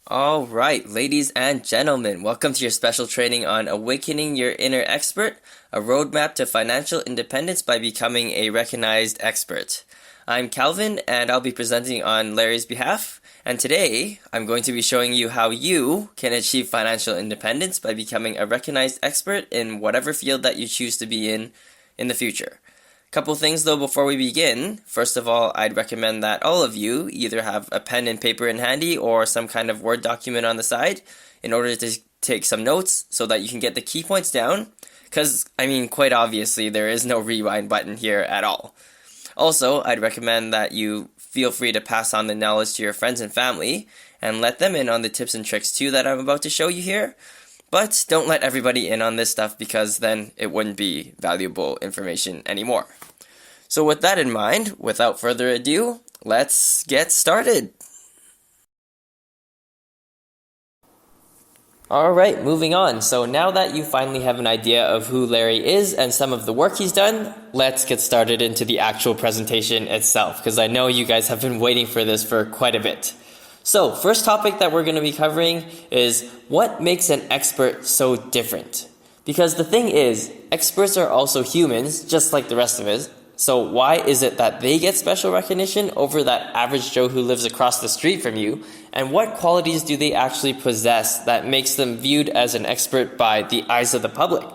All right, ladies and gentlemen, welcome to your special training on Awakening Your Inner Expert, a roadmap to financial independence by becoming a recognized expert. I'm Calvin, and I'll be presenting on Larry's behalf. And today, I'm going to be showing you how you can achieve financial independence by becoming a recognized expert in whatever field that you choose to be in the future. Couple things though before we begin. First of all, I'd recommend that all of you either have a pen and paper in handy or some kind of Word document on the side in order to take some notes so that you can get the key points down. Because, quite obviously, there is no rewind button here at all. Also, I'd recommend that you feel free to pass on the knowledge to your friends and family and let them in on the tips and tricks too that I'm about to show you here. But don't let everybody in on this stuff because then it wouldn't be valuable information anymore. So with that in mind, without further ado, let's get started. Alright, moving on. So now that you finally have an idea of who Larry is and some of the work he's done, let's get started into the actual presentation itself, because I know you guys have been waiting for this for quite a bit. So, first topic that we're going to be covering is what makes an expert so different? Because the thing is, experts are also humans, just like the rest of us. So why is it that they get special recognition over that average Joe who lives across the street from you? And what qualities do they actually possess that makes them viewed as an expert by the eyes of the public?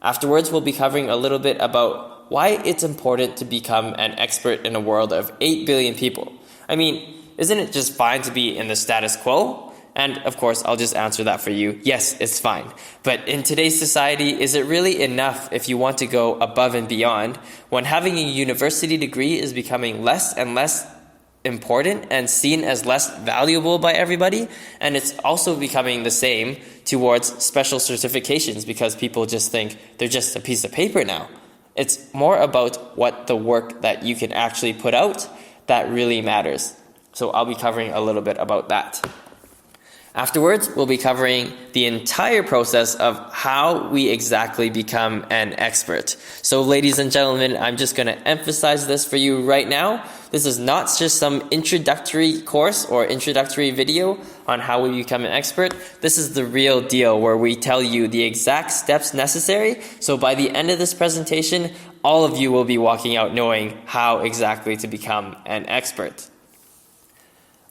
Afterwards, we'll be covering a little bit about why it's important to become an expert in a world of 8 billion people. Isn't it just fine to be in the status quo? And of course, I'll just answer that for you. Yes, it's fine. But in today's society, is it really enough if you want to go above and beyond when having a university degree is becoming less and less important and seen as less valuable by everybody? And it's also becoming the same towards special certifications because people just think they're just a piece of paper now. It's more about what the work that you can actually put out that really matters. So I'll be covering a little bit about that. Afterwards, we'll be covering the entire process of how we exactly become an expert. So ladies and gentlemen, I'm just going to emphasize this for you right now. This is not just some introductory course or introductory video on how we become an expert. This is the real deal where we tell you the exact steps necessary. So by the end of this presentation, all of you will be walking out knowing how exactly to become an expert.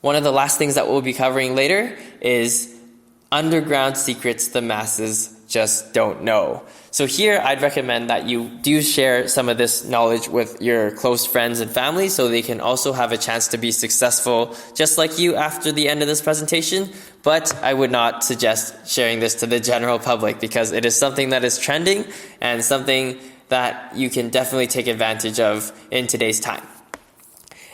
One of the last things that we'll be covering later is underground secrets the masses just don't know. So here I'd recommend that you do share some of this knowledge with your close friends and family so they can also have a chance to be successful just like you after the end of this presentation. But I would not suggest sharing this to the general public because it is something that is trending and something that you can definitely take advantage of in today's time.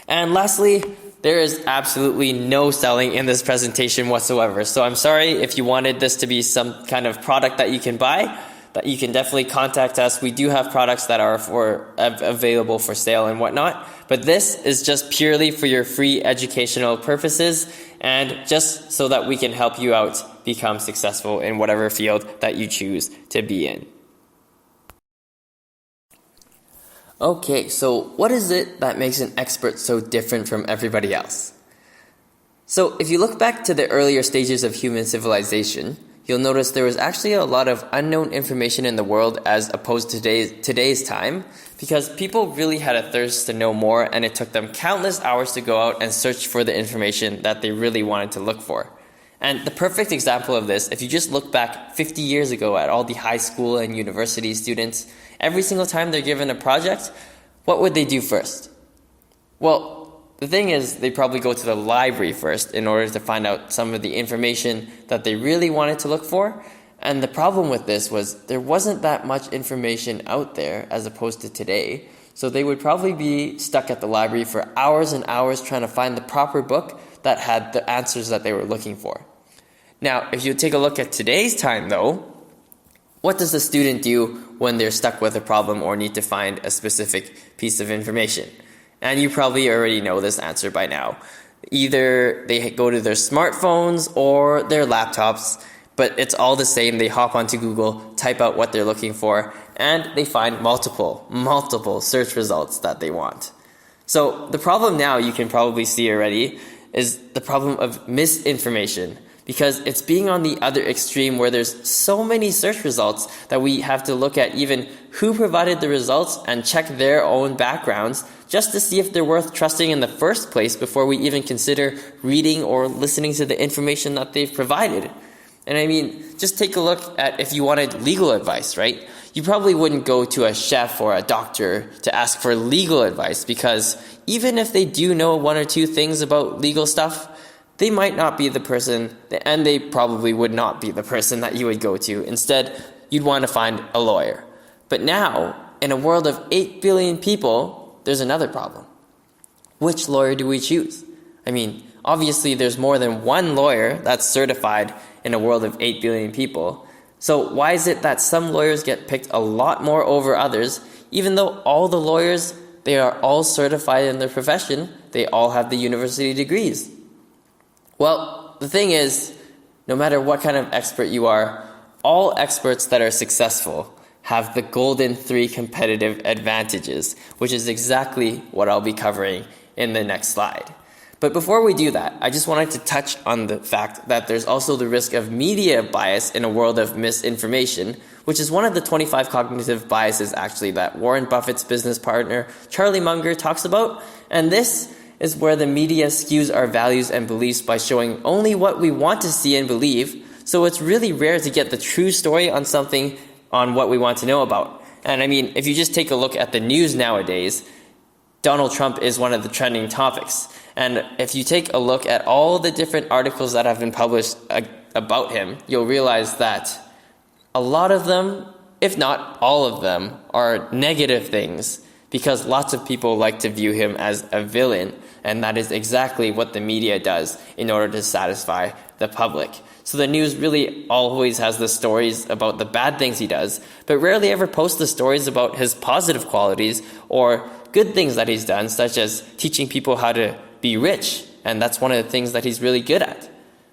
And lastly, there is absolutely no selling in this presentation whatsoever. So I'm sorry if you wanted this to be some kind of product that you can buy, but you can definitely contact us. We do have products that are available for sale and whatnot, but this is just purely for your free educational purposes and just so that we can help you out become successful in whatever field that you choose to be in. Okay, so what is it that makes an expert so different from everybody else? So if you look back to the earlier stages of human civilization, you'll notice there was actually a lot of unknown information in the world as opposed to today's time because people really had a thirst to know more and it took them countless hours to go out and search for the information that they really wanted to look for. And the perfect example of this, if you just look back 50 years ago at all the high school and university students, every single time they're given a project, what would they do first? Well, the thing is, they probably go to the library first in order to find out some of the information that they really wanted to look for. And the problem with this was there wasn't that much information out there as opposed to today. So they would probably be stuck at the library for hours and hours trying to find the proper book that had the answers that they were looking for. Now, if you take a look at today's time though, what does a student do when they're stuck with a problem or need to find a specific piece of information? And you probably already know this answer by now. Either they go to their smartphones or their laptops, but it's all the same. They hop onto Google, type out what they're looking for, and they find multiple search results that they want. So the problem now you can probably see already is the problem of misinformation, because it's being on the other extreme where there's so many search results that we have to look at even who provided the results and check their own backgrounds just to see if they're worth trusting in the first place before we even consider reading or listening to the information that they've provided. And I mean, just take a look at if you wanted legal advice, right? You probably wouldn't go to a chef or a doctor to ask for legal advice, because even if they do know one or two things about legal stuff, they might not be the person, and they probably would not be the person that you would go to. Instead, you'd want to find a lawyer. But now, in a world of 8 billion people, there's another problem. Which lawyer do we choose? I mean, obviously there's more than one lawyer that's certified in a world of 8 billion people. So why is it that some lawyers get picked a lot more over others, even though all the lawyers, they are all certified in their profession, they all have the university degrees? Well, the thing is, no matter what kind of expert you are, all experts that are successful have the golden 3 competitive advantages, which is exactly what I'll be covering in the next slide. But before we do that, I just wanted to touch on the fact that there's also the risk of media bias in a world of misinformation, which is one of the 25 cognitive biases actually that Warren Buffett's business partner Charlie Munger talks about. And this is where the media skews our values and beliefs by showing only what we want to see and believe. So it's really rare to get the true story on something, on what we want to know about. And I mean, if you just take a look at the news nowadays, Donald Trump is one of the trending topics. And if you take a look at all the different articles that have been published about him, you'll realize that a lot of them, if not all of them, are negative things, because lots of people like to view him as a villain, and that is exactly what the media does in order to satisfy the public. So the news really always has the stories about the bad things he does, but rarely ever posts the stories about his positive qualities or good things that he's done, such as teaching people how to be rich, and that's one of the things that he's really good at.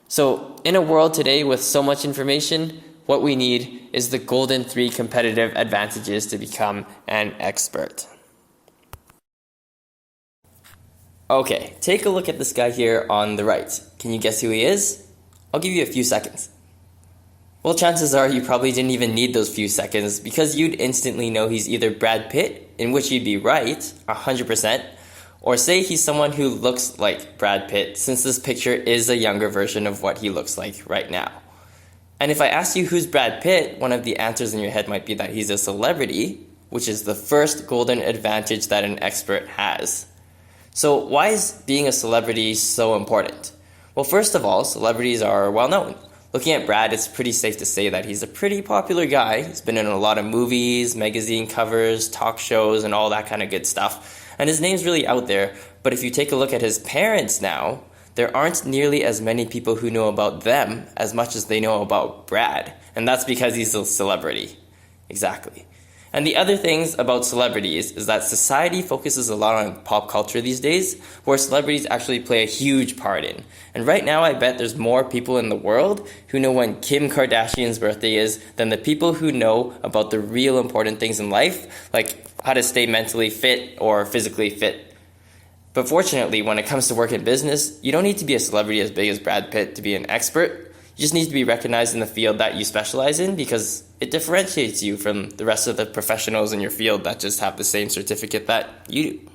So in a world today with so much information, what we need is the golden 3 competitive advantages to become an expert. Okay, take a look at this guy here on the right. Can you guess who he is? I'll give you a few seconds. Well, chances are you probably didn't even need those few seconds, because you'd instantly know he's either Brad Pitt, in which you'd be right, 100%, or say he's someone who looks like Brad Pitt, since this picture is a younger version of what he looks like right now. And if I asked you who's Brad Pitt, one of the answers in your head might be that he's a celebrity, which is the first golden advantage that an expert has. So why is being a celebrity so important? Well, first of all, celebrities are well known. Looking at Brad, it's pretty safe to say that he's a pretty popular guy. He's been in a lot of movies, magazine covers, talk shows, and all that kind of good stuff. And his name's really out there. But if you take a look at his parents now, there aren't nearly as many people who know about them as much as they know about Brad. And that's because he's a celebrity. Exactly. And the other things about celebrities is that society focuses a lot on pop culture these days, where celebrities actually play a huge part in. And right now, I bet there's more people in the world who know when Kim Kardashian's birthday is than the people who know about the real important things in life, like how to stay mentally fit or physically fit. But fortunately, when it comes to work in business, you don't need to be a celebrity as big as Brad Pitt to be an expert. You just need to be recognized in the field that you specialize in, because it differentiates you from the rest of the professionals in your field that just have the same certificate that you do.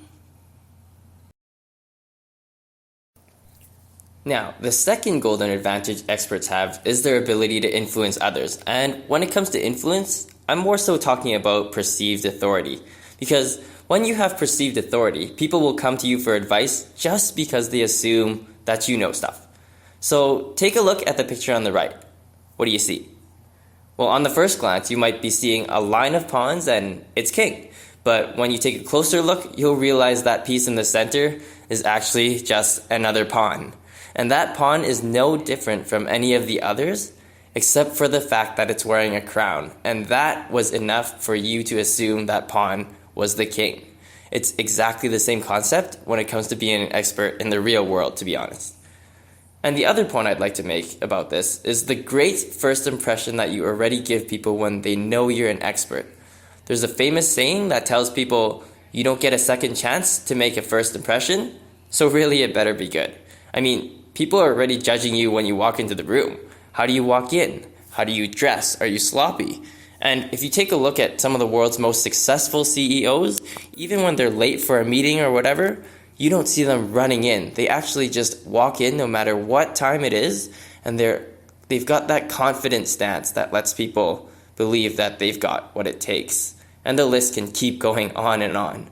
Now, the second golden advantage experts have is their ability to influence others. And when it comes to influence, I'm more so talking about perceived authority. Because when you have perceived authority, people will come to you for advice just because they assume that you know stuff. So take a look at the picture on the right. What do you see? Well, on the first glance, you might be seeing a line of pawns and it's king. But when you take a closer look, you'll realize that piece in the center is actually just another pawn. And that pawn is no different from any of the others, except for the fact that it's wearing a crown. And that was enough for you to assume that pawn was the king. It's exactly the same concept when it comes to being an expert in the real world, to be honest. And the other point I'd like to make about this is the great first impression that you already give people when they know you're an expert. There's a famous saying that tells people you don't get a second chance to make a first impression, so really it better be good. I mean, people are already judging you when you walk into the room. How do you walk in? How do you dress? Are you sloppy? And if you take a look at some of the world's most successful CEOs, even when they're late for a meeting or whatever, you don't see them running in. They actually just walk in no matter what time it is, and they've got that confident stance that lets people believe that they've got what it takes. And the list can keep going on and on.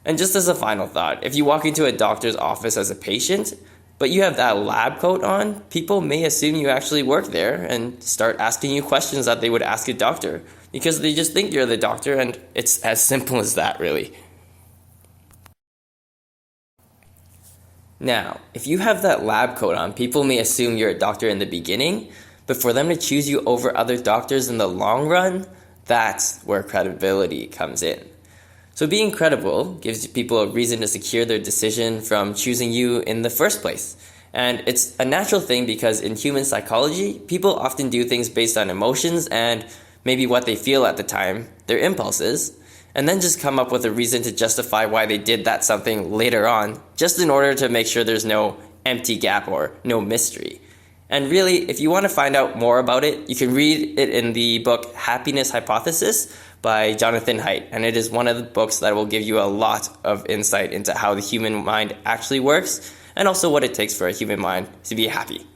And just as a final thought, if you walk into a doctor's office as a patient, but you have that lab coat on, people may assume you actually work there and start asking you questions that they would ask a doctor because they just think you're the doctor, and it's as simple as that, really. Now, if you have that lab coat on, people may assume you're a doctor in the beginning, but for them to choose you over other doctors in the long run, that's where credibility comes in. So being credible gives people a reason to secure their decision from choosing you in the first place. And it's a natural thing because in human psychology, people often do things based on emotions and maybe what they feel at the time, their impulses, and then just come up with a reason to justify why they did that something later on, just in order to make sure there's no empty gap or no mystery. And really, if you want to find out more about it, you can read it in the book Happiness Hypothesis by Jonathan Haidt, and it is one of the books that will give you a lot of insight into how the human mind actually works and also what it takes for a human mind to be happy.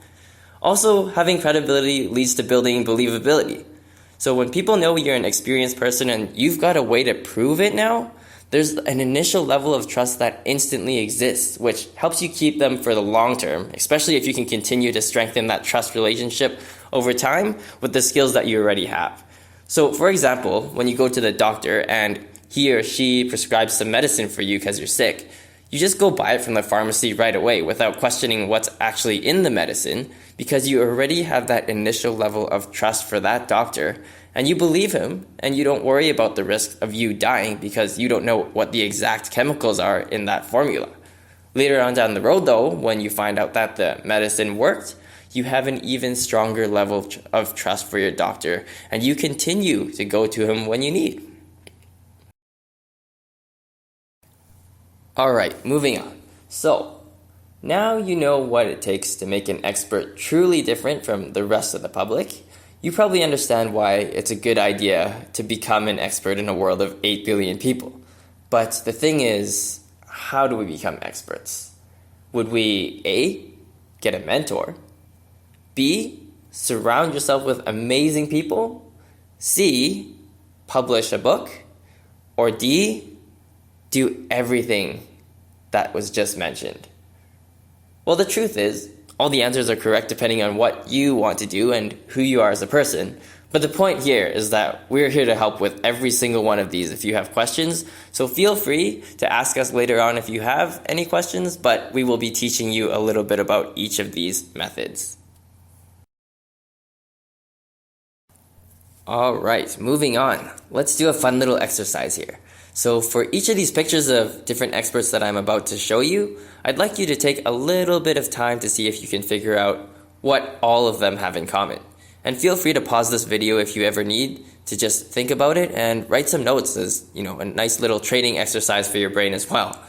Also, having credibility leads to building believability. So when people know you're an experienced person and you've got a way to prove it now, there's an initial level of trust that instantly exists, which helps you keep them for the long term, especially if you can continue to strengthen that trust relationship over time with the skills that you already have. So, for example, when you go to the doctor and he or she prescribes some medicine for you because you're sick, you just go buy it from the pharmacy right away without questioning what's actually in the medicine because you already have that initial level of trust for that doctor and you believe him and you don't worry about the risk of you dying because you don't know what the exact chemicals are in that formula. Later on down the road though, when you find out that the medicine worked, you have an even stronger level of trust for your doctor and you continue to go to him when you need. Alright, moving on. So, now you know what it takes to make an expert truly different from the rest of the public. You probably understand why it's a good idea to become an expert in a world of 8 billion people. But the thing is, how do we become experts? Would we A, get a mentor? B, surround yourself with amazing people? C, publish a book? Or D, do everything that was just mentioned? Well, the truth is, all the answers are correct depending on what you want to do and who you are as a person. But the point here is that we're here to help with every single one of these if you have questions. So feel free to ask us later on if you have any questions, but we will be teaching you a little bit about each of these methods. Alright, moving on. Let's do a fun little exercise here. So for each of these pictures of different experts that I'm about to show you, I'd like you to take a little bit of time to see if you can figure out what all of them have in common. And feel free to pause this video if you ever need to just think about it and write some notes as, a nice little training exercise for your brain as well.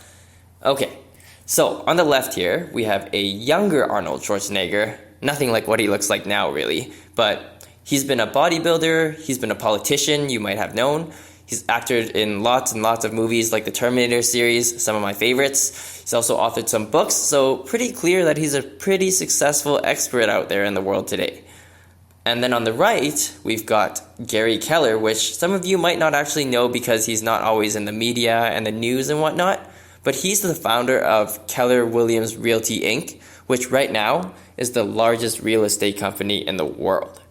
Okay, so on the left here, we have a younger Arnold Schwarzenegger, nothing like what he looks like now really, but he's been a bodybuilder, he's been a politician, you might have known. He's acted in lots and lots of movies like the Terminator series, some of my favorites. He's also authored some books, so pretty clear that he's a pretty successful expert out there in the world today. And then on the right, we've got Gary Keller, which some of you might not actually know because he's not always in the media and the news and whatnot, but he's the founder of Keller Williams Realty Inc., which right now is the largest real estate company in the world.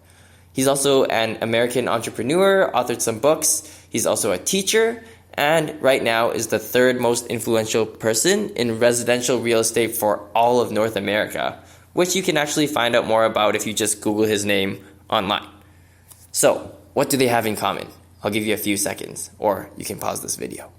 He's also an American entrepreneur, authored some books. He's also a teacher, and right now is the third most influential person in residential real estate for all of North America, which you can actually find out more about if you just Google his name online. So, what do they have in common? I'll give you a few seconds, or you can pause this video.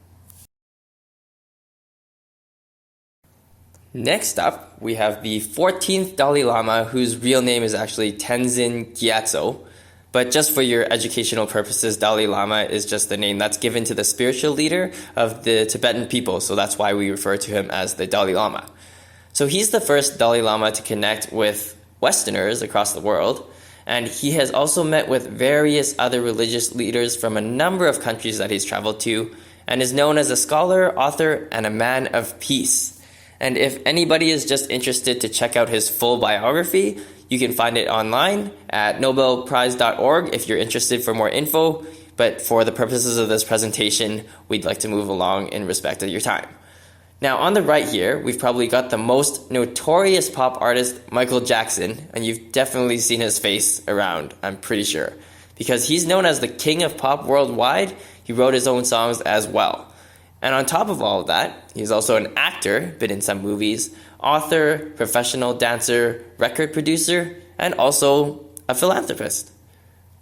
Next up, we have the 14th Dalai Lama, whose real name is actually Tenzin Gyatso. But just for your educational purposes, Dalai Lama is just the name that's given to the spiritual leader of the Tibetan people, so that's why we refer to him as the Dalai Lama. So he's the first Dalai Lama to connect with Westerners across the world, and he has also met with various other religious leaders from a number of countries that he's traveled to, and is known as a scholar, author, and a man of peace. And if anybody is just interested to check out his full biography, you can find it online at nobelprize.org if you're interested for more info. But for the purposes of this presentation, we'd like to move along in respect of your time. Now, on the right here, we've probably got the most notorious pop artist, Michael Jackson, and you've definitely seen his face around, I'm pretty sure. Because he's known as the king of pop worldwide, he wrote his own songs as well. And on top of all of that, he's also an actor, been in some movies, author, professional dancer, record producer, and also a philanthropist.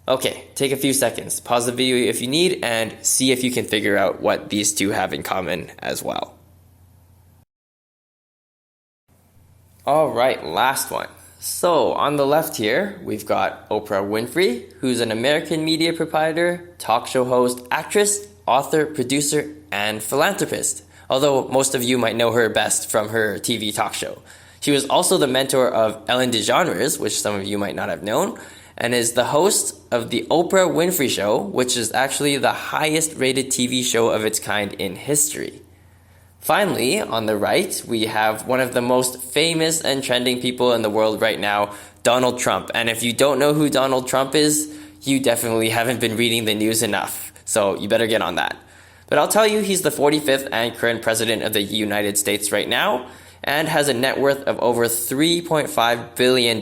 Okay, take a few seconds, pause the video if you need, and see if you can figure out what these two have in common as well. Alright, last one. So, on the left here, we've got Oprah Winfrey, who's an American media proprietor, talk show host, actress, author, producer, and philanthropist. Although most of you might know her best from her TV talk show. She was also the mentor of Ellen DeGeneres, which some of you might not have known, and is the host of the Oprah Winfrey Show, which is actually the highest rated TV show of its kind in history. Finally, on the right, we have one of the most famous and trending people in the world right now, Donald Trump. And if you don't know who Donald Trump is, you definitely haven't been reading the news enough. So you better get on that. But I'll tell you, he's the 45th and current president of the United States right now, and has a net worth of over $3.5 billion.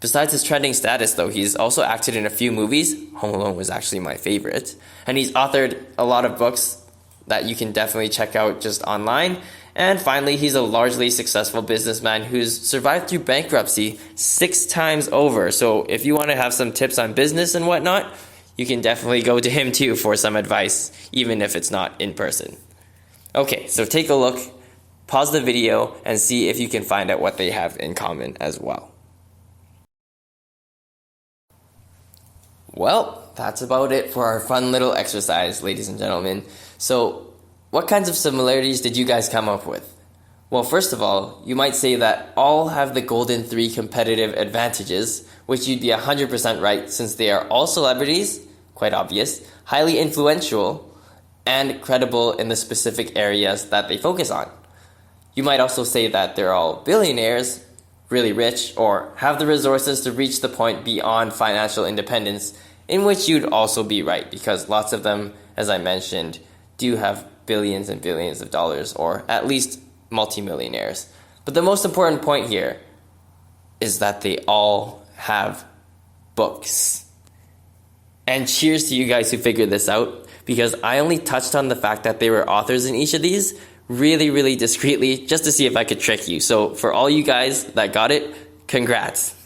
Besides his trending status, though, he's also acted in a few movies. Home Alone was actually my favorite. And he's authored a lot of books that you can definitely check out just online. And finally, he's a largely successful businessman who's survived through bankruptcy 6 times over. So if you want to have some tips on business and whatnot, you can definitely go to him too for some advice, even if it's not in person. Okay, so take a look, pause the video, and see if you can find out what they have in common as well. Well, that's about it for our fun little exercise, ladies and gentlemen. So, what kinds of similarities did you guys come up with? Well, first of all, you might say that all have the golden 3 competitive advantages, which you'd be 100% right since they are all celebrities, quite obvious, highly influential, and credible in the specific areas that they focus on. You might also say that they're all billionaires, really rich, or have the resources to reach the point beyond financial independence, in which you'd also be right, because lots of them, as I mentioned, do have billions and billions of dollars, or at least multimillionaires. But the most important point here is that they all have books. And cheers to you guys who figured this out, because I only touched on the fact that they were authors in each of these really discreetly, just to see if I could trick you. So for all you guys that got it, congrats.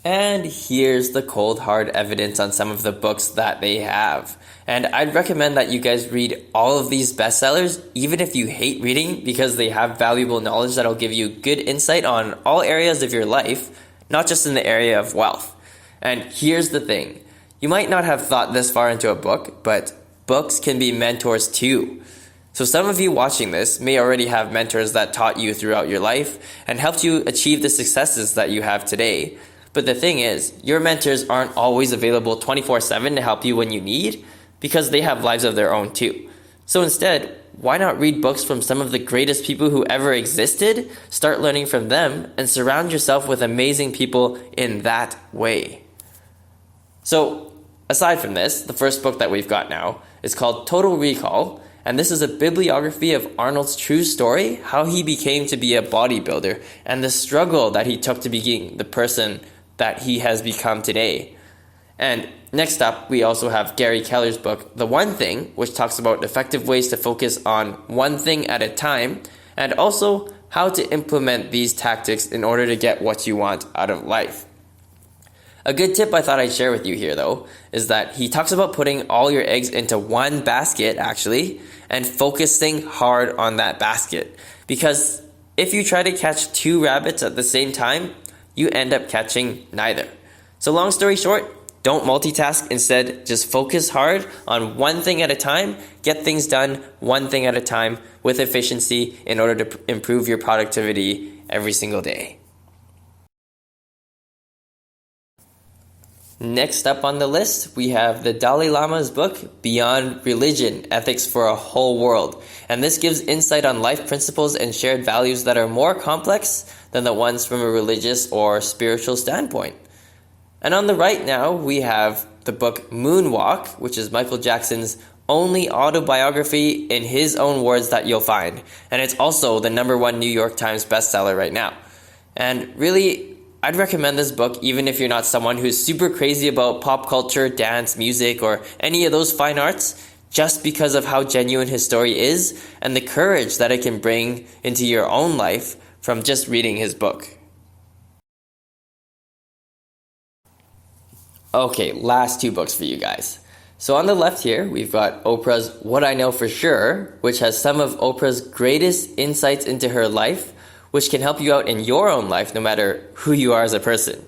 And here's the cold hard evidence on some of the books that they have. And I'd recommend that you guys read all of these bestsellers, even if you hate reading, because they have valuable knowledge that'll give you good insight on all areas of your life, not just in the area of wealth. And here's the thing. You might not have thought this far into a book, but books can be mentors too. So some of you watching this may already have mentors that taught you throughout your life and helped you achieve the successes that you have today. But the thing is, your mentors aren't always available 24/7 to help you when you need, because they have lives of their own too. So instead, why not read books from some of the greatest people who ever existed, start learning from them, and surround yourself with amazing people in that way? So, aside from this, the first book that we've got now is called Total Recall, and this is a bibliography of Arnold's true story, how he became to be a bodybuilder, and the struggle that he took to being the person that he has become today. And next up, we also have Gary Keller's book, The One Thing, which talks about effective ways to focus on one thing at a time, and also how to implement these tactics in order to get what you want out of life. A good tip I thought I'd share with you here, though, is that he talks about putting all your eggs into one basket, actually, and focusing hard on that basket. Because if you try to catch 2 rabbits at the same time, you end up catching neither. So long story short, Don't multitask. Instead, just focus hard on one thing at a time. Get things done one thing at a time with efficiency in order to improve your productivity every single day. Next up on the list, we have the Dalai Lama's book, Beyond Religion, Ethics for a Whole World. And this gives insight on life principles and shared values that are more complex than the ones from a religious or spiritual standpoint. And on the right now, we have the book Moonwalk, which is Michael Jackson's only autobiography in his own words that you'll find. And it's also the #1 New York Times bestseller right now. And really, I'd recommend this book even if you're not someone who's super crazy about pop culture, dance, music, or any of those fine arts, just because of how genuine his story is and the courage that it can bring into your own life from just reading his book. Okay, last 2 books for you guys. So on the left here, we've got Oprah's What I Know for Sure, which has some of Oprah's greatest insights into her life, which can help you out in your own life no matter who you are as a person.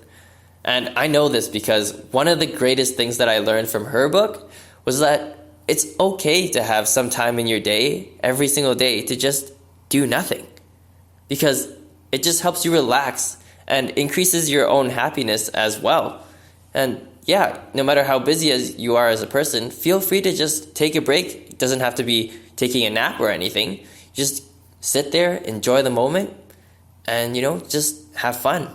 And I know this because one of the greatest things that I learned from her book was that it's okay to have some time in your day, every single day, to just do nothing. Because it just helps you relax and increases your own happiness as well. And yeah, no matter how busy as you are as a person, feel free to just take a break. It doesn't have to be taking a nap or anything. Just sit there, enjoy the moment, and just have fun.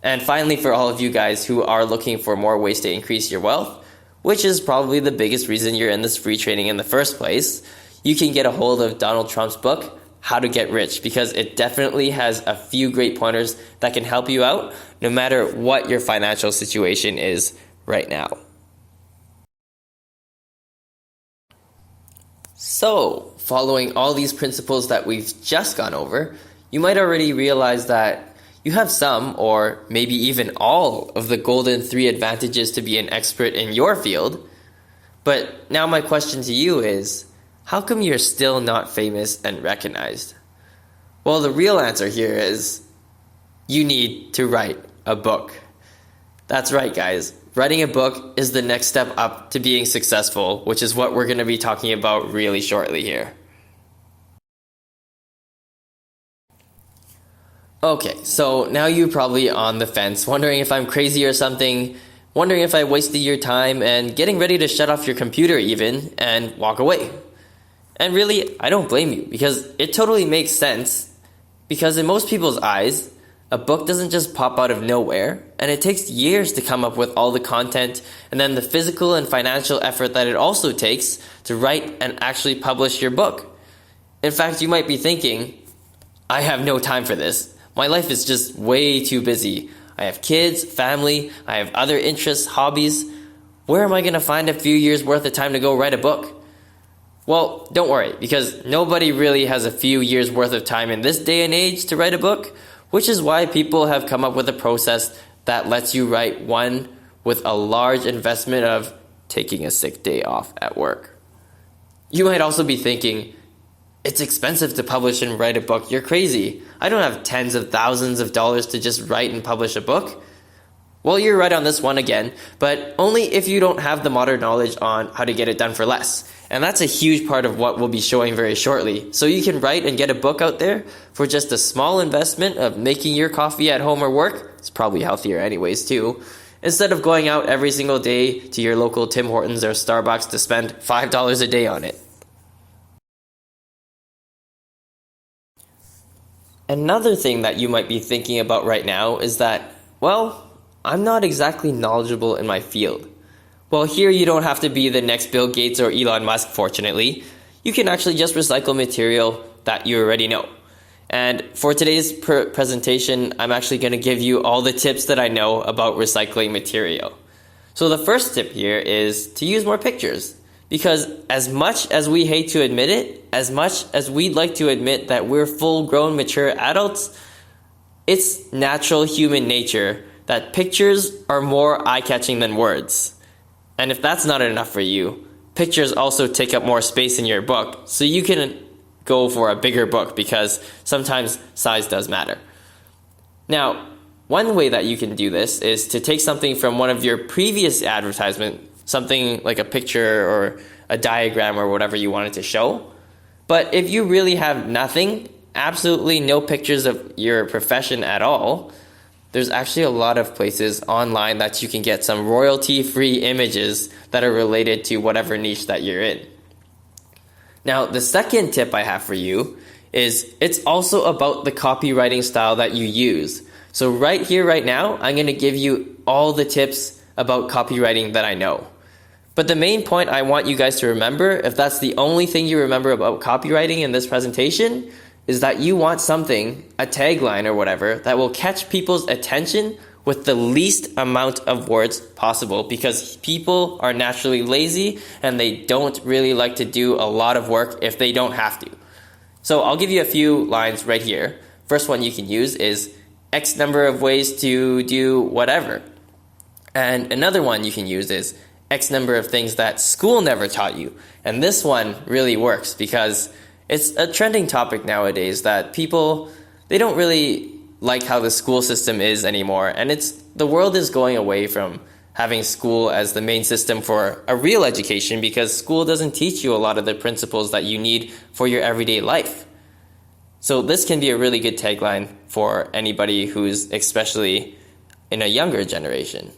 And finally, for all of you guys who are looking for more ways to increase your wealth, which is probably the biggest reason you're in this free training in the first place, you can get a hold of Donald Trump's book, How to Get Rich, because it definitely has a few great pointers that can help you out no matter what your financial situation is right now. So, following all these principles that we've just gone over, you might already realize that you have some, or maybe even all, of the golden 3 advantages to be an expert in your field. But now my question to you is, how come you're still not famous and recognized? Well, the real answer here is you need to write a book. That's right, guys. Writing a book is the next step up to being successful, which is what we're going to be talking about really shortly here. Okay, so now you're probably on the fence, wondering if I'm crazy or something, wondering if I wasted your time, and getting ready to shut off your computer even and walk away. And really, I don't blame you, because it totally makes sense. Because in most people's eyes, a book doesn't just pop out of nowhere, and it takes years to come up with all the content, and then the physical and financial effort that it also takes to write and actually publish your book. In fact, you might be thinking, I have no time for this. My life is just way too busy. I have kids, family, I have other interests, hobbies. Where am I going to find a few years worth of time to go write a book? Well, don't worry, because nobody really has a few years worth of time in this day and age to write a book, which is why people have come up with a process that lets you write one with a large investment of taking a sick day off at work. You might also be thinking, it's expensive to publish and write a book. You're crazy. I don't have tens of thousands of dollars to just write and publish a book. Well, you're right on this one again, but only if you don't have the modern knowledge on how to get it done for less. And that's a huge part of what we'll be showing very shortly. So you can write and get a book out there for just a small investment of making your coffee at home or work. It's probably healthier anyways too. Instead of going out every single day to your local Tim Hortons or Starbucks to spend $5 a day on it. Another thing that you might be thinking about right now is that, well, I'm not exactly knowledgeable in my field. Well, here you don't have to be the next Bill Gates or Elon Musk, fortunately. You can actually just recycle material that you already know. And for today's presentation, I'm actually going to give you all the tips that I know about recycling material. So the first tip here is to use more pictures. Because as much as we hate to admit it, as much as we'd like to admit that we're full-grown, mature adults, it's natural human nature that pictures are more eye-catching than words. And if that's not enough for you, pictures also take up more space in your book, so you can go for a bigger book because sometimes size does matter. Now, one way that you can do this is to take something from one of your previous advertisement, something like a picture or a diagram or whatever you wanted to show. But if you really have nothing, absolutely no pictures of your profession at all, there's actually a lot of places online that you can get some royalty-free images that are related to whatever niche that you're in. Now, the second tip I have for you is it's also about the copywriting style that you use. So right here, right now, I'm going to give you all the tips about copywriting that I know. But the main point I want you guys to remember, if that's the only thing you remember about copywriting in this presentation, is that you want something, a tagline or whatever, that will catch people's attention with the least amount of words possible, because people are naturally lazy and they don't really like to do a lot of work if they don't have to. So I'll give you a few lines right here. First one you can use is X number of ways to do whatever. And another one you can use is X number of things that school never taught you. And this one really works because it's a trending topic nowadays that people, they don't really like how the school system is anymore. And the world is going away from having school as the main system for a real education, because school doesn't teach you a lot of the principles that you need for your everyday life. So this can be a really good tagline for anybody who's especially in a younger generation.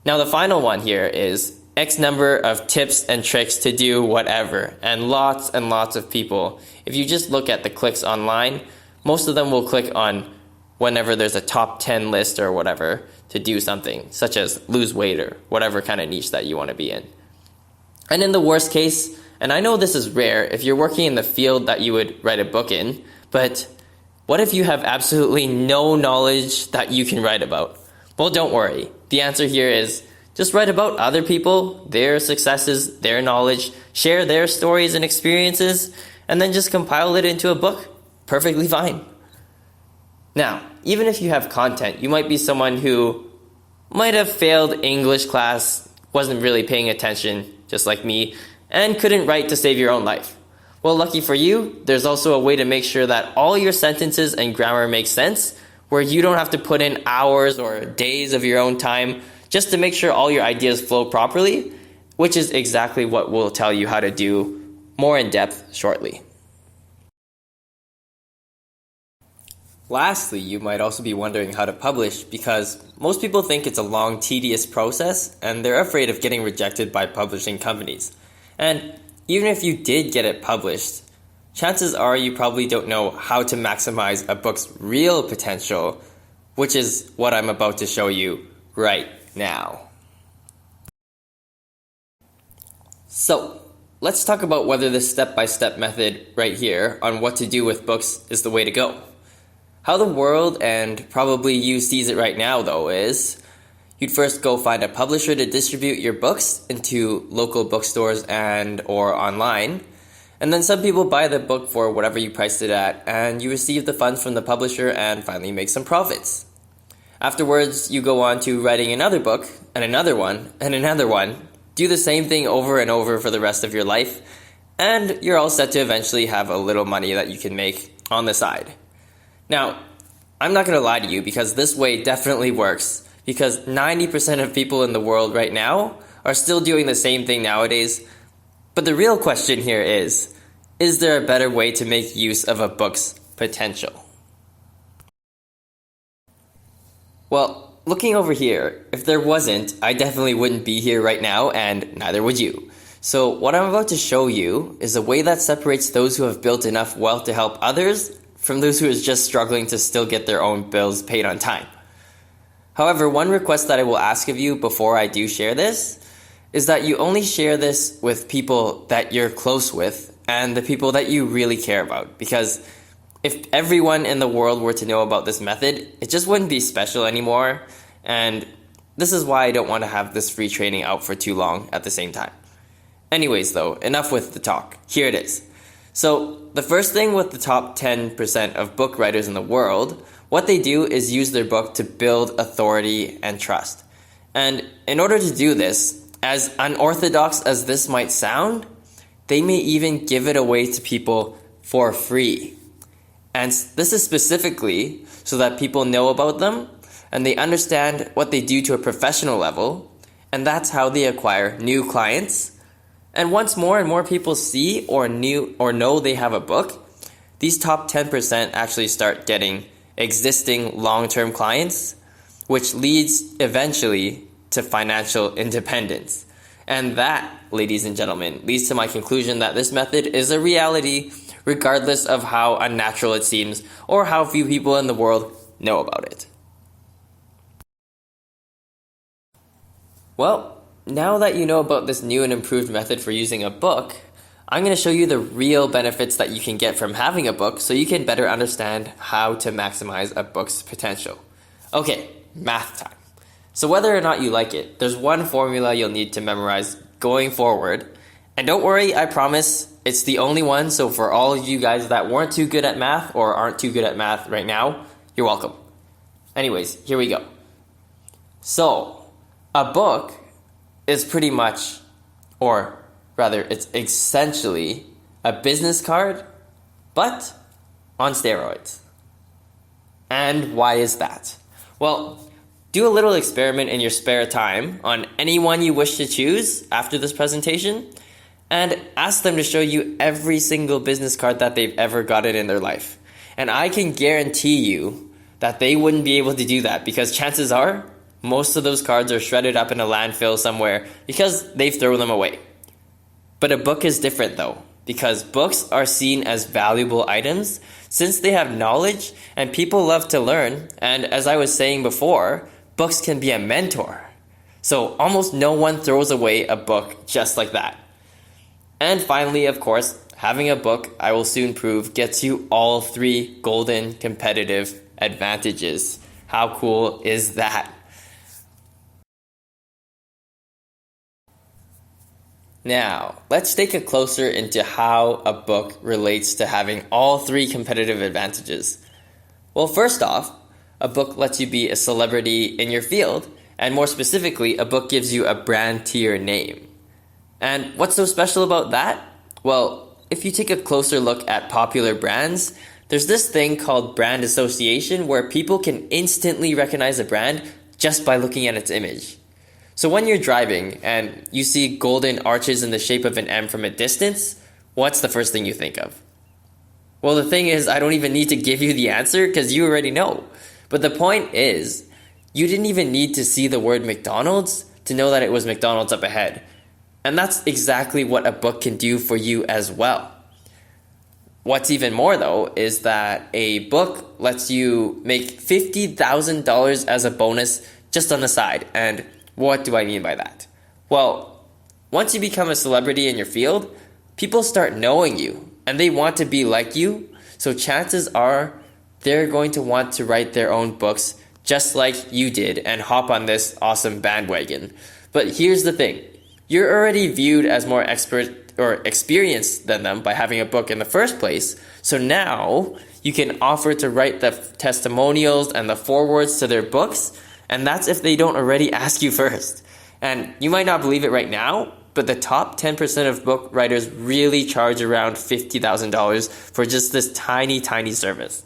Now the final one here is X number of tips and tricks to do whatever. And lots of people, if you just look at the clicks online, most of them will click on whenever there's a top 10 list or whatever to do something, such as lose weight or whatever kind of niche that you want to be in. And in the worst case, and I know this is rare if you're working in the field that you would write a book in, but what if you have absolutely no knowledge that you can write about? Well, don't worry. The answer here is just write about other people, their successes, their knowledge, share their stories and experiences, and then just compile it into a book. Perfectly fine. Now, even if you have content, you might be someone who might have failed English class, wasn't really paying attention, just like me, and couldn't write to save your own life. Well, lucky for you, there's also a way to make sure that all your sentences and grammar make sense, where you don't have to put in hours or days of your own time just to make sure all your ideas flow properly, which is exactly what we'll tell you how to do more in depth shortly. Lastly, you might also be wondering how to publish, because most people think it's a long, tedious process and they're afraid of getting rejected by publishing companies. And even if you did get it published, chances are you probably don't know how to maximize a book's real potential, which is what I'm about to show you right now. So, let's talk about whether this step-by-step method right here on what to do with books is the way to go. How the world, and probably you, sees it right now though is, you'd first go find a publisher to distribute your books into local bookstores and or online, and then some people buy the book for whatever you priced it at, and you receive the funds from the publisher and finally make some profits. Afterwards, you go on to writing another book, and another one, and another one. Do the same thing over and over for the rest of your life, and you're all set to eventually have a little money that you can make on the side. Now, I'm not going to lie to you, because this way definitely works, because 90% of people in the world right now are still doing the same thing nowadays. But the real question here is there a better way to make use of a book's potential? Well, looking over here, if there wasn't, I definitely wouldn't be here right now, and neither would you. So what I'm about to show you is a way that separates those who have built enough wealth to help others from those who are just struggling to still get their own bills paid on time. However, one request that I will ask of you before I do share this is that you only share this with people that you're close with and the people that you really care about, because if everyone in the world were to know about this method, it just wouldn't be special anymore, and this is why I don't want to have this free training out for too long at the same time. Anyways though, enough with the talk. Here it is. So the first thing with the top 10% of book writers in the world, what they do is use their book to build authority and trust. And in order to do this, as unorthodox as this might sound, they may even give it away to people for free. And this is specifically so that people know about them, and they understand what they do to a professional level, and that's how they acquire new clients. And once more and more people see or know they have a book, these top 10% actually start getting existing long-term clients, which leads eventually to financial independence. And that, ladies and gentlemen, leads to my conclusion that this method is a reality regardless of how unnatural it seems or how few people in the world know about it. Well, now that you know about this new and improved method for using a book, I'm going to show you the real benefits that you can get from having a book so you can better understand how to maximize a book's potential. Okay, math time. So whether or not you like it, there's one formula you'll need to memorize going forward. And don't worry, I promise, it's the only one. So for all of you guys that weren't too good at math or aren't too good at math right now, you're welcome. Anyways, here we go. So, a book is pretty much, or rather, it's essentially a business card, but on steroids. And why is that? Well, do a little experiment in your spare time on anyone you wish to choose after this presentation, and ask them to show you every single business card that they've ever gotten in their life. And I can guarantee you that they wouldn't be able to do that because chances are most of those cards are shredded up in a landfill somewhere because they've thrown them away. But a book is different though, because books are seen as valuable items since they have knowledge and people love to learn. And as I was saying before, books can be a mentor. So almost no one throws away a book just like that. And finally, of course, having a book, I will soon prove, gets you all 3 golden competitive advantages. How cool is that? Now, let's take a closer into how a book relates to having all 3 competitive advantages. Well, first off, a book lets you be a celebrity in your field, and more specifically, a book gives you a brand to your name. And what's so special about that? Well, if you take a closer look at popular brands, there's this thing called brand association where people can instantly recognize a brand just by looking at its image. So when you're driving and you see golden arches in the shape of an M from a distance, what's the first thing you think of? Well, the thing is, I don't even need to give you the answer because you already know. But the point is, you didn't even need to see the word McDonald's to know that it was McDonald's up ahead. And that's exactly what a book can do for you as well. What's even more though is that a book lets you make $50,000 as a bonus just on the side. And what do I mean by that? Well, once you become a celebrity in your field, people start knowing you and they want to be like you. So chances are they're going to want to write their own books just like you did and hop on this awesome bandwagon. But here's the thing. You're already viewed as more expert or experienced than them by having a book in the first place. So now you can offer to write the testimonials and the forewords to their books. And that's if they don't already ask you first. And you might not believe it right now, but the top 10% of book writers really charge around $50,000 for just this tiny, tiny service.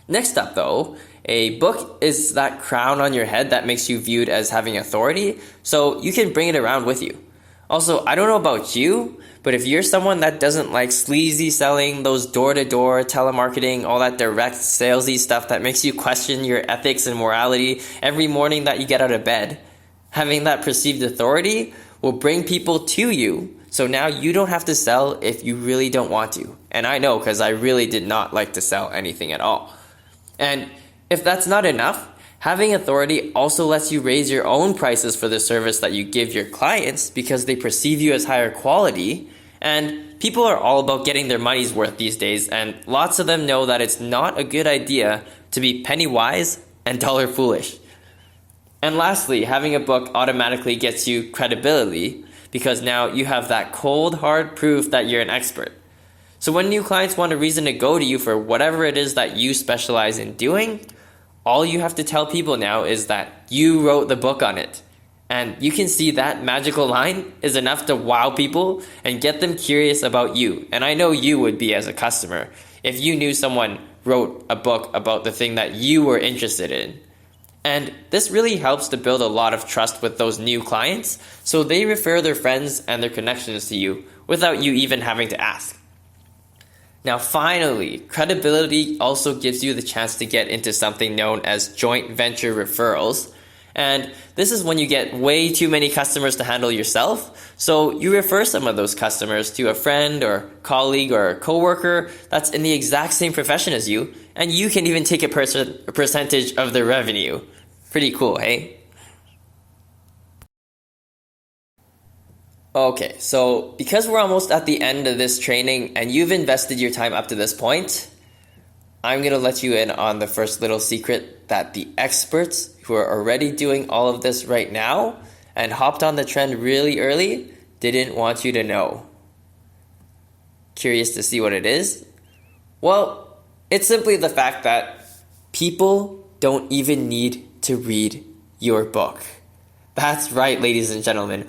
Next up though, a book is that crown on your head that makes you viewed as having authority, so you can bring it around with you. Also, I don't know about you, but if you're someone that doesn't like sleazy selling, those door-to-door telemarketing, all that direct salesy stuff that makes you question your ethics and morality every morning that you get out of bed, having that perceived authority will bring people to you. So now you don't have to sell if you really don't want to. And I know because I really did not like to sell anything at all. And if that's not enough, having authority also lets you raise your own prices for the service that you give your clients because they perceive you as higher quality. And people are all about getting their money's worth these days, and lots of them know that it's not a good idea to be penny wise and dollar foolish. And lastly, having a book automatically gets you credibility because now you have that cold, hard proof that you're an expert. So when new clients want a reason to go to you for whatever it is that you specialize in doing, all you have to tell people now is that you wrote the book on it. And you can see that magical line is enough to wow people and get them curious about you. And I know you would be as a customer if you knew someone wrote a book about the thing that you were interested in. And this really helps to build a lot of trust with those new clients, so they refer their friends and their connections to you without you even having to ask. Now finally, credibility also gives you the chance to get into something known as joint venture referrals. And this is when you get way too many customers to handle yourself, so you refer some of those customers to a friend or colleague or coworker that's in the exact same profession as you, and you can even take a percentage of their revenue. Pretty cool, hey? Okay, so because we're almost at the end of this training and you've invested your time up to this point, I'm going to let you in on the first little secret that the experts who are already doing all of this right now and hopped on the trend really early didn't want you to know. Curious to see what it is? Well, it's simply the fact that people don't even need to read your book. That's right, ladies and gentlemen.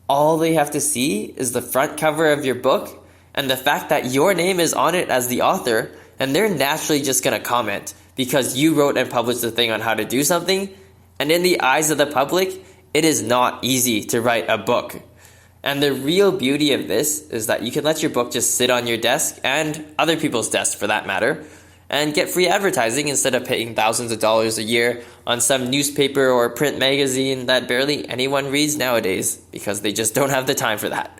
All they have to see is the front cover of your book and the fact that your name is on it as the author, and they're naturally just going to comment because you wrote and published the thing on how to do something. And in the eyes of the public, it is not easy to write a book. And the real beauty of this is that you can let your book just sit on your desk, and other people's desks for that matter, and get free advertising instead of paying thousands of dollars a year on some newspaper or print magazine that barely anyone reads nowadays because they just don't have the time for that.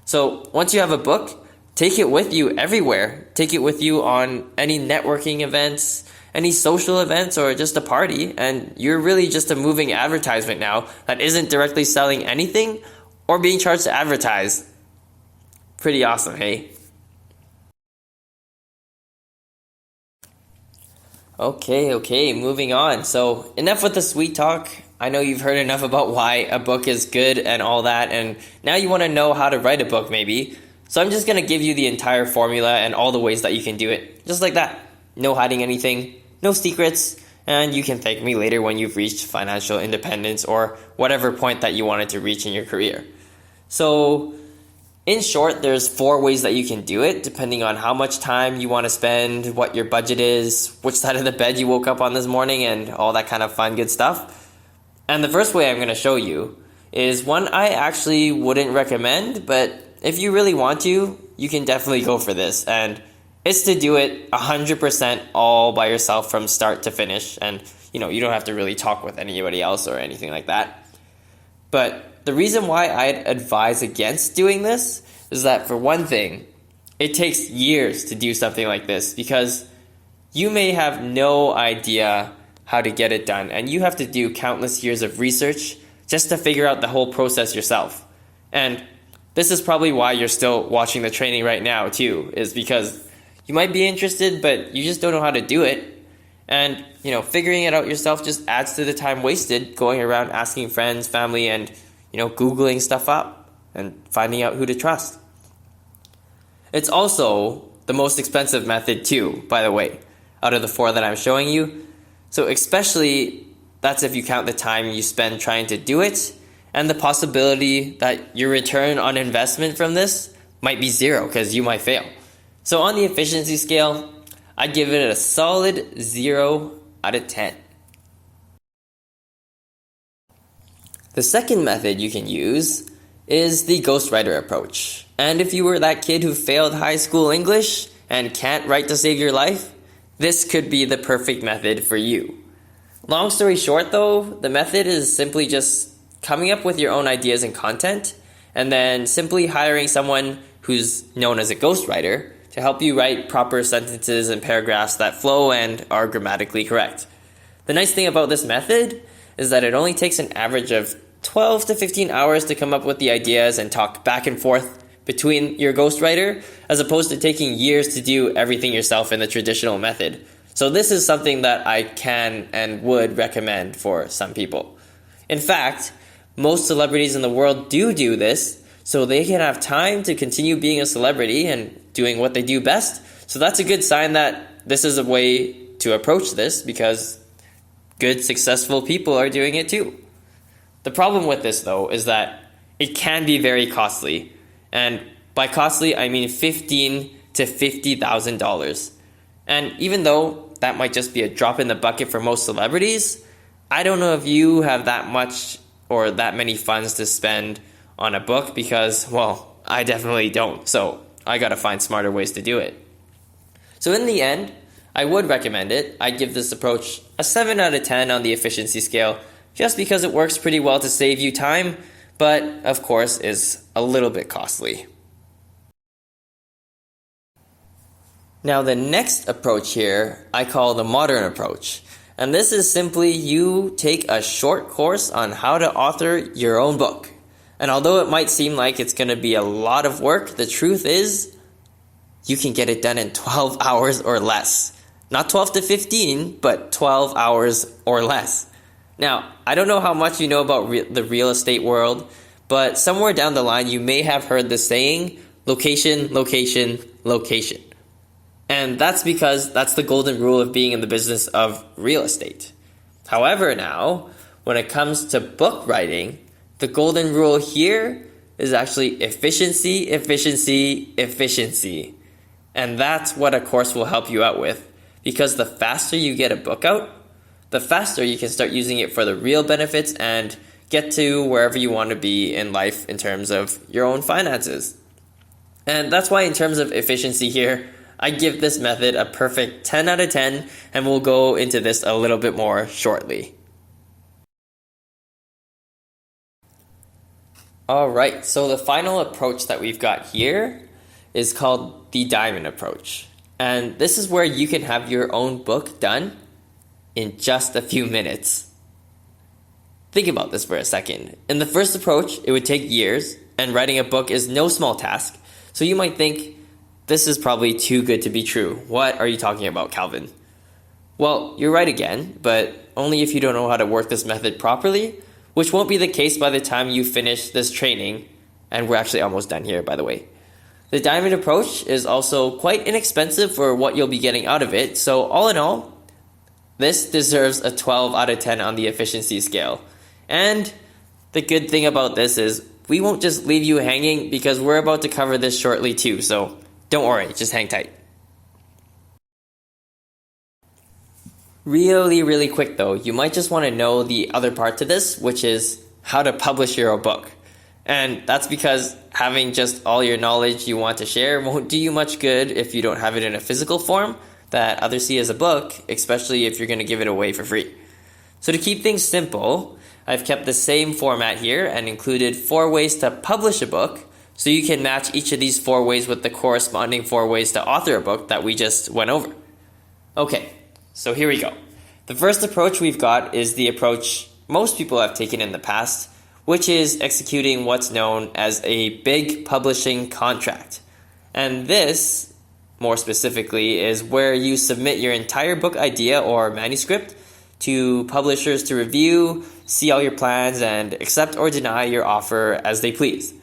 So once you have a book, take it with you everywhere. Take it with you on any networking events, any social events, or just a party, and you're really just a moving advertisement now that isn't directly selling anything or being charged to advertise. Pretty awesome, hey? Okay, moving on. So enough with the sweet talk. I know you've heard enough about why a book is good and all that, and now you want to know how to write a book maybe. So I'm just going to give you the entire formula and all the ways that you can do it. Just like that. No hiding anything, no secrets, and you can thank me later when you've reached financial independence or whatever point that you wanted to reach in your career. So in short, there's 4 ways that you can do it, depending on how much time you want to spend, what your budget is, which side of the bed you woke up on this morning, and all that kind of fun, good stuff. And the first way I'm going to show you is one I actually wouldn't recommend, but if you really want to, you can definitely go for this. And it's to do it 100% all by yourself from start to finish. And, you don't have to really talk with anybody else or anything like that. But the reason why I'd advise against doing this is that, for one thing, it takes years to do something like this because you may have no idea how to get it done, and you have to do countless years of research just to figure out the whole process yourself. And this is probably why you're still watching the training right now too, is because you might be interested, but you just don't know how to do it. And, figuring it out yourself just adds to the time wasted going around asking friends, family, and, Googling stuff up and finding out who to trust. It's also the most expensive method too, by the way, out of the 4 that I'm showing you. So especially, that's if you count the time you spend trying to do it and the possibility that your return on investment from this might be 0 because you might fail. So on the efficiency scale, I'd give it a solid 0 out of 10. The second method you can use is the ghostwriter approach. And if you were that kid who failed high school English and can't write to save your life, this could be the perfect method for you. Long story short though, the method is simply just coming up with your own ideas and content, and then simply hiring someone who's known as a ghostwriter to help you write proper sentences and paragraphs that flow and are grammatically correct. The nice thing about this method is that it only takes an average of 12 to 15 hours to come up with the ideas and talk back and forth between your ghostwriter, as opposed to taking years to do everything yourself in the traditional method. So this is something that I can and would recommend for some people. In fact, most celebrities in the world do this, so they can have time to continue being a celebrity and doing what they do best. So that's a good sign that this is a way to approach this, because good, successful people are doing it too. The problem with this, though, is that it can be very costly. And by costly, I mean $15,000 to $50,000. And even though that might just be a drop in the bucket for most celebrities, I don't know if you have that much or that many funds to spend on a book because, well, I definitely don't. So I gotta find smarter ways to do it. So in the end, I would recommend it. I'd give this approach a 7 out of 10 on the efficiency scale just because it works pretty well to save you time, but of course is a little bit costly. Now the next approach here, I call the modern approach. And this is simply you take a short course on how to author your own book. And although it might seem like it's going to be a lot of work, the truth is you can get it done in 12 hours or less. Not 12 to 15, but 12 hours or less. Now, I don't know how much you know about the real estate world, but somewhere down the line you may have heard the saying, location, location, location. And that's because that's the golden rule of being in the business of real estate. However, now, when it comes to book writing, the golden rule here is actually efficiency, efficiency, efficiency. And that's what a course will help you out with. Because the faster you get a book out, the faster you can start using it for the real benefits and get to wherever you want to be in life in terms of your own finances. And that's why in terms of efficiency here, I give this method a perfect 10 out of 10, and we'll go into this a little bit more shortly. Alright, so the final approach that we've got here is called the diamond approach. And this is where you can have your own book done in just a few minutes. Think about this for a second. In the first approach, it would take years, and writing a book is no small task. So you might think, this is probably too good to be true. What are you talking about, Calvin? Well, you're right again, but only if you don't know how to work this method properly, which won't be the case by the time you finish this training, and we're actually almost done here, by the way. The diamond approach is also quite inexpensive for what you'll be getting out of it, so all in all, this deserves a 12 out of 10 on the efficiency scale. And the good thing about this is we won't just leave you hanging because we're about to cover this shortly too, so don't worry, just hang tight. Really quick though, you might just want to know the other part to this, which is how to publish your own book. And that's because having just all your knowledge you want to share won't do you much good if you don't have it in a physical form that others see as a book, especially if you're going to give it away for free. So to keep things simple, I've kept the same format here and included 4 ways to publish a book, so you can match each of these 4 ways with the corresponding 4 ways to author a book that we just went over. Okay, so here we go. The first approach we've got is the approach most people have taken in the past, which is executing what's known as a big publishing contract. And this, more specifically, is where you submit your entire book idea or manuscript to publishers to review, see all your plans, and accept or deny your offer as they please.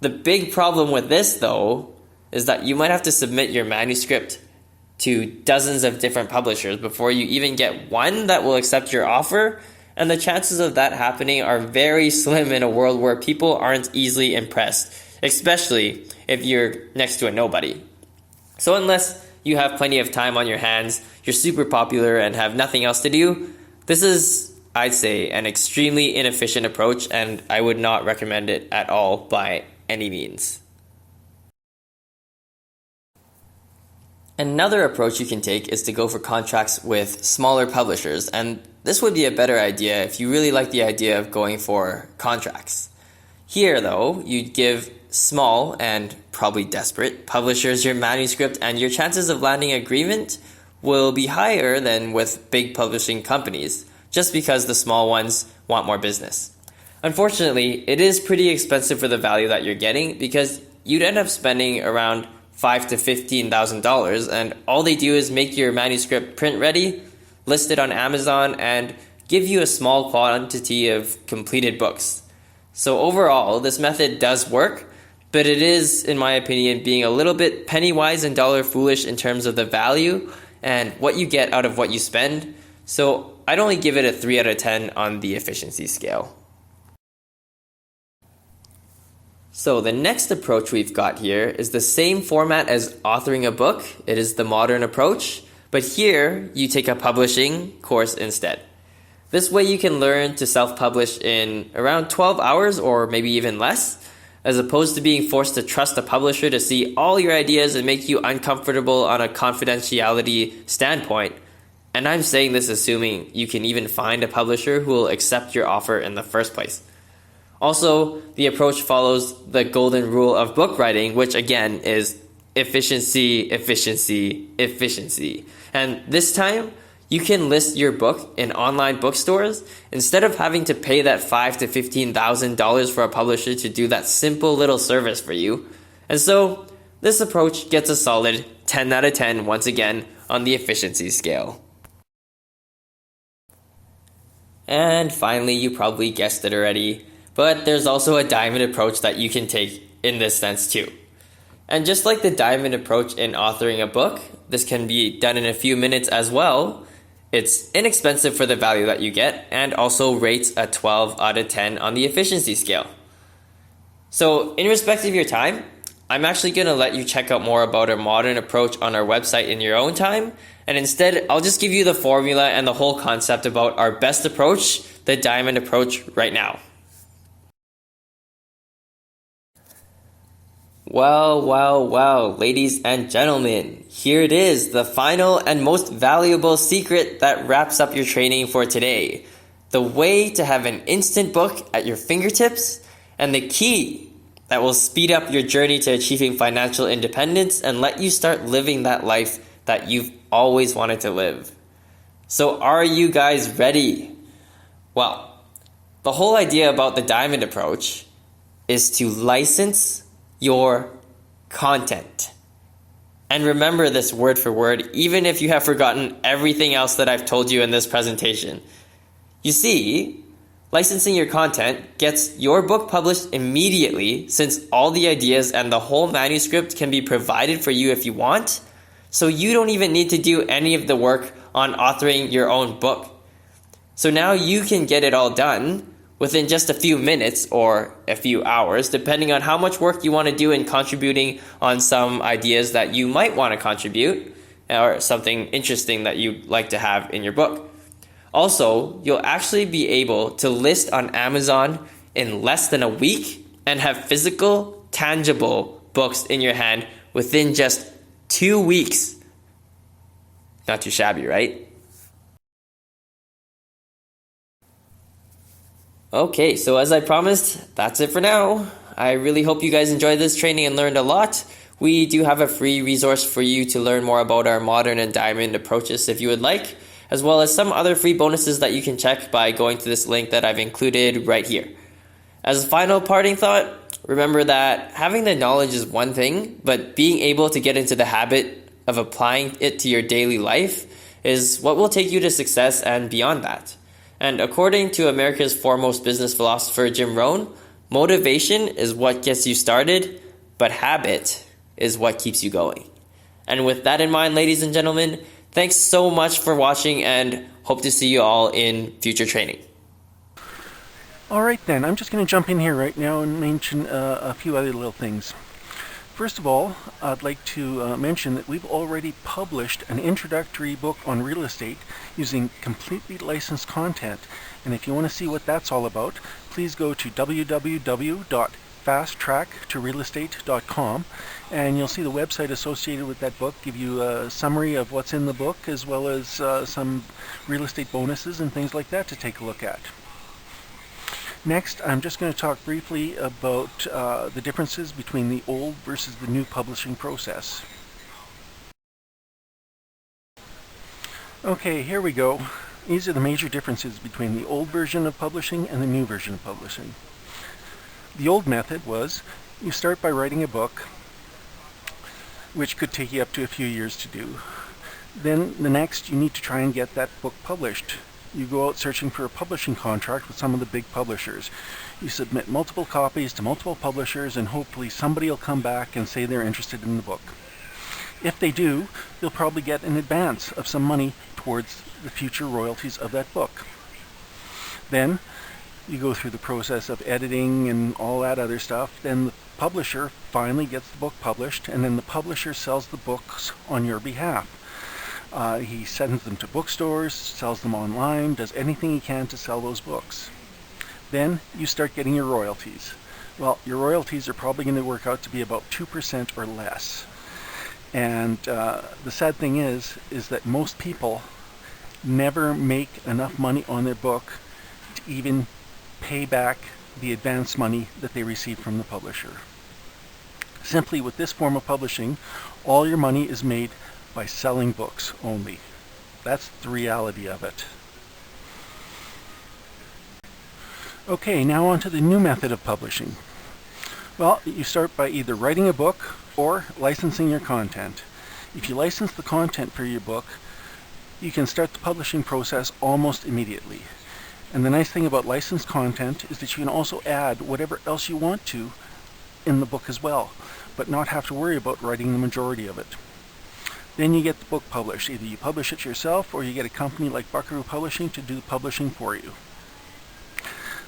The big problem with this, though, is that you might have to submit your manuscript to dozens of different publishers before you even get one that will accept your offer, and the chances of that happening are very slim in a world where people aren't easily impressed, especially if you're next to a nobody. So unless you have plenty of time on your hands, you're super popular and have nothing else to do, this is, I'd say, an extremely inefficient approach, and I would not recommend it at all by any means. Another approach you can take is to go for contracts with smaller publishers, and this would be a better idea if you really like the idea of going for contracts. Here, though, you'd give small and probably desperate publishers your manuscript, and your chances of landing agreement will be higher than with big publishing companies, just because the small ones want more business. Unfortunately, it is pretty expensive for the value that you're getting because you'd end up spending around $5,000 to $15,000, and all they do is make your manuscript print ready, list it on Amazon, and give you a small quantity of completed books. So overall, this method does work, but it is, in my opinion, being a little bit penny wise and dollar foolish in terms of the value and what you get out of what you spend. So I'd only give it a 3 out of 10 on the efficiency scale. So the next approach we've got here is the same format as authoring a book. It is the modern approach, but here you take a publishing course instead. This way you can learn to self-publish in around 12 hours or maybe even less, as opposed to being forced to trust a publisher to see all your ideas and make you uncomfortable on a confidentiality standpoint. And I'm saying this assuming you can even find a publisher who will accept your offer in the first place. Also, the approach follows the golden rule of book writing, which again is efficiency, efficiency, efficiency. And this time, you can list your book in online bookstores instead of having to pay that $5,000 to $15,000 for a publisher to do that simple little service for you. And so, this approach gets a solid 10 out of 10 once again on the efficiency scale. And finally, you probably guessed it already, but there's also a diamond approach that you can take in this sense too. And just like the diamond approach in authoring a book, this can be done in a few minutes as well. It's inexpensive for the value that you get and also rates a 12 out of 10 on the efficiency scale. So in respect of your time, I'm actually going to let you check out more about our modern approach on our website in your own time. And instead, I'll just give you the formula and the whole concept about our best approach, the diamond approach, right now. Well, ladies and gentlemen, here it is, the final and most valuable secret that wraps up your training for today. The way to have an instant book at your fingertips, and the key that will speed up your journey to achieving financial independence and let you start living that life that you've always wanted to live. So are you guys ready? Well, the whole idea about the diamond approach is to license your content. And remember this word for word, even if you have forgotten everything else that I've told you in this presentation. You see, licensing your content gets your book published immediately, since all the ideas and the whole manuscript can be provided for you if you want, so you don't even need to do any of the work on authoring your own book. So now you can get it all done within just a few minutes or a few hours, depending on how much work you want to do in contributing on some ideas that you might want to contribute or something interesting that you'd like to have in your book. Also, you'll actually be able to list on Amazon in less than a week and have physical, tangible books in your hand within just 2 weeks. Not too shabby, right? Okay, so as I promised, that's it for now. I really hope you guys enjoyed this training and learned a lot. We do have a free resource for you to learn more about our modern and diamond approaches if you would like, as well as some other free bonuses that you can check by going to this link that I've included right here. As a final parting thought, remember that having the knowledge is one thing, but being able to get into the habit of applying it to your daily life is what will take you to success and beyond that. And according to America's foremost business philosopher, Jim Rohn, motivation is what gets you started, but habit is what keeps you going. And with that in mind, ladies and gentlemen, thanks so much for watching and hope to see you all in future training. All right then, I'm just going to jump in here right now and mention a few other little things. First of all, I'd like to mention that we've already published an introductory book on real estate using completely licensed content. And if you want to see what that's all about, please go to www.fasttracktorealestate.com and you'll see the website associated with that book, give you a summary of what's in the book as well as some real estate bonuses and things like that to take a look at. Next, I'm just going to talk briefly about the differences between the old versus the new publishing process. Okay, here we go. These are the major differences between the old version of publishing and the new version of publishing. The old method was you start by writing a book, which could take you up to a few years to do. Then the next, you need to try and get that book published. You go out searching for a publishing contract with some of the big publishers. You submit multiple copies to multiple publishers and hopefully somebody will come back and say they're interested in the book. If they do, you'll probably get an advance of some money towards the future royalties of that book. Then you go through the process of editing and all that other stuff. Then the publisher finally gets the book published, and then the publisher sells the books on your behalf. He sends them to bookstores, sells them online, does anything he can to sell those books. Then you start getting your royalties. Well, your royalties are probably going to work out to be about 2% or less. And the sad thing is that most people never make enough money on their book to even pay back the advance money that they receive from the publisher. Simply, with this form of publishing, all your money is made by selling books only. That's the reality of it. Okay, now on to the new method of publishing. Well, you start by either writing a book or licensing your content. If you license the content for your book, you can start the publishing process almost immediately. And the nice thing about licensed content is that you can also add whatever else you want to in the book as well, but not have to worry about writing the majority of it. Then you get the book published. Either you publish it yourself or you get a company like Buckaroo Publishing to do the publishing for you.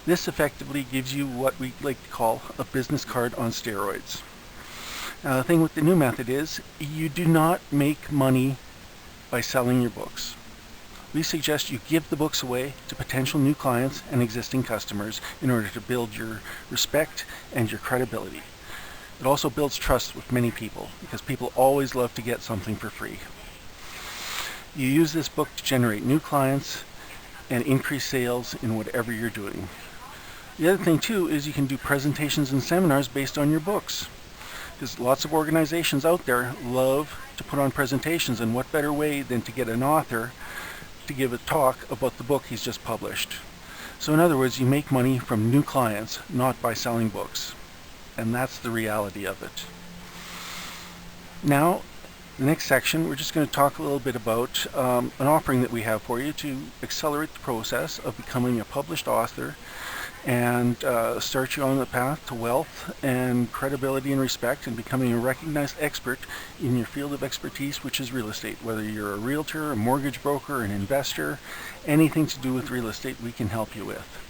This effectively gives you what we like to call a business card on steroids. Now, the thing with the new method is you do not make money by selling your books. We suggest you give the books away to potential new clients and existing customers in order to build your respect and your credibility. It also builds trust with many people because people always love to get something for free. You use this book to generate new clients and increase sales in whatever you're doing. The other thing too is you can do presentations and seminars based on your books. Because lots of organizations out there love to put on presentations, and what better way than to get an author to give a talk about the book he's just published. So in other words, you make money from new clients, not by selling books. And that's the reality of it. Now, the next section, we're just going to talk a little bit about an offering that we have for you to accelerate the process of becoming a published author and start you on the path to wealth and credibility and respect and becoming a recognized expert in your field of expertise, which is real estate. Whether you're a realtor, a mortgage broker, an investor, anything to do with real estate, we can help you with.